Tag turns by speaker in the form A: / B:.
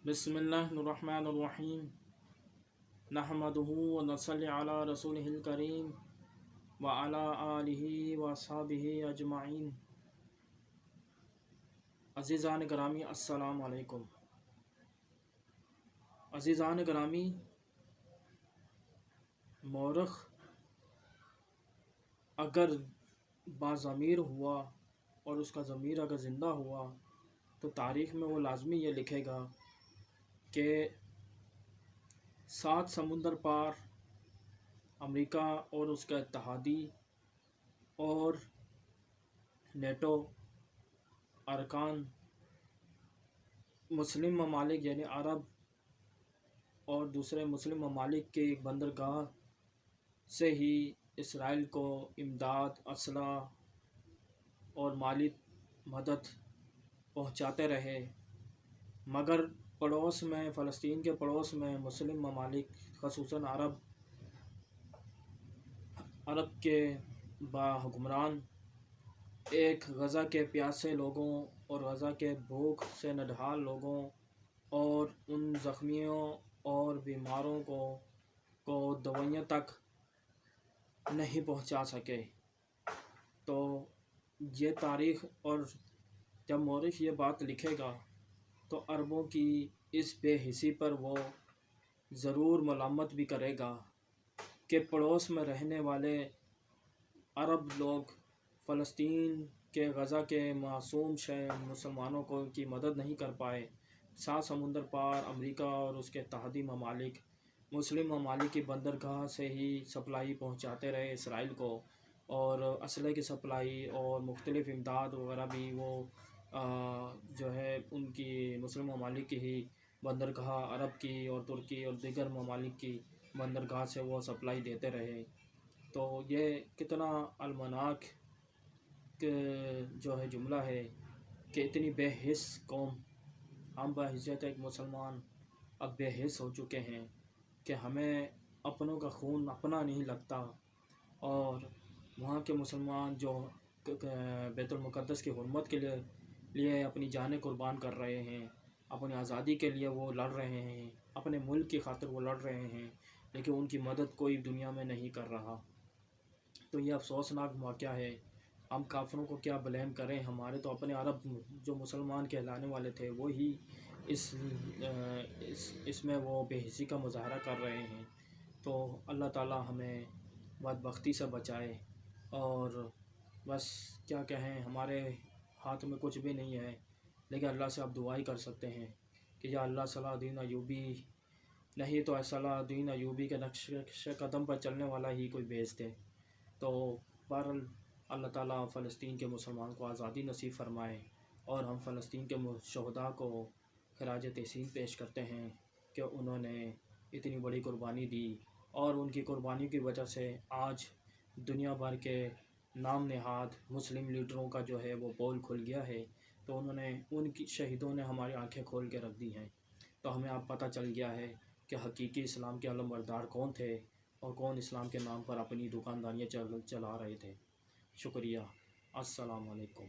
A: बिस्मिल्लाहिर्रहमानिर्रहीम नहमदुहु व नसल्ली अला रसूलिहिल करीम व अला आलिहि व अस्हाबिहि अजमाइन। अज़ीज़ान गिरामी अस्सलामु अलैकुम। अज़ीज़ान गिरामी, मौरख़ अगर बाज़मीर हुआ और उसका ज़मीर अगर ज़िंदा हुआ तो तारीख़ में वो लाज़मी ये लिखेगा कि 7 समुंदर पार अमेरिका और उसका इत्तहादी और नेटो अरकान मुस्लिम ममालिक यानी अरब और दूसरे मुस्लिम ममालिक के बंदरगाह से ही इसराइल को इमदाद, असलहा और माली मदद पहुंचाते रहे, मगर पड़ोस में फ़लस्तीन के पड़ोस में मुस्लिम ममालिक ख़ुसूसन अरब के बाहुक्मरान एक गज़ा के प्यासे लोगों और गज़ा के भूख से नढाल लोगों और उन ज़ख्मियों और बीमारों को दवाइयाँ तक नहीं पहुंचा सके। तो ये तारीख़, और जब मौरख़ ये बात लिखेगा तो अरबों की इस बेहिसी पर वो ज़रूर मलामत भी करेगा कि पड़ोस में रहने वाले अरब लोग फ़लस्तीन के गज़ा के मासूम मुसलमानों को की मदद नहीं कर पाए। 7 समुंदर पार अमेरिका और उसके इत्तहादी ममालिक मुस्लिम ममालिक की बंदरगाह से ही सप्लाई पहुंचाते रहे इसराइल को, और असले की सप्लाई और मुख्तलिफ़ इमदाद वगैरह भी वो जो है उनकी मुस्लिम ममालिक की ही बंदरगाह अरब की और तुर्की और दीगर ममालिक की बंदरगाह से वो सप्लाई देते रहे। तो ये कितना अलमनाक जो है जुमला है कि इतनी बेहिस कौम, हम बहैसियत एक मुसलमान अब बेहिस हो चुके हैं कि हमें अपनों का खून अपना नहीं लगता, और वहाँ के मुसलमान जो बैतुल मुक़द्दस की हुर्मत के लिए अपनी जानें कुर्बान कर रहे हैं, अपनी आज़ादी के लिए वो लड़ रहे हैं, अपने मुल्क की खातिर वो लड़ रहे हैं, लेकिन उनकी मदद कोई दुनिया में नहीं कर रहा। तो ये अफसोसनाक वाक़या है। हम काफ़िरों को क्या ब्लेम करें, हमारे तो अपने अरब जो मुसलमान कहलाने वाले थे वो ही इसमें वो बेहिसी का मुज़ाहरा कर रहे हैं। तो अल्लाह ताला हमें बदबख्ती से बचाए, और बस क्या कहें, हमारे हाथ में कुछ भी नहीं है, लेकिन अल्लाह से आप दुआ ही कर सकते हैं कि या अल्लाह सलाहुद्दीन अय्यूबी नहीं तो सलाहुद्दीन अय्यूबी के नक्श कदम पर चलने वाला ही कोई भेज दे। तो बहरहाल अल्लाह ताला फ़लस्तीन के मुसलमान को आज़ादी नसीब फ़रमाए, और हम फ़लस्तीन के शहदा को खराज तहसीन पेश करते हैं कि उन्होंने इतनी बड़ी कुर्बानी दी, और उनकी कुर्बानी की वजह से आज दुनिया भर के नाम नहाद मुस्लिम लीडरों का जो है वो पोल खुल गया है। तो उनकी शहीदों ने हमारी आंखें खोल के रख दी हैं। तो हमें अब पता चल गया है कि हकीकी इस्लाम के अलमबरदार कौन थे और कौन इस्लाम के नाम पर अपनी दुकानदारियाँ चला रहे थे। शुक्रिया। अस्सलामु अलैकुम।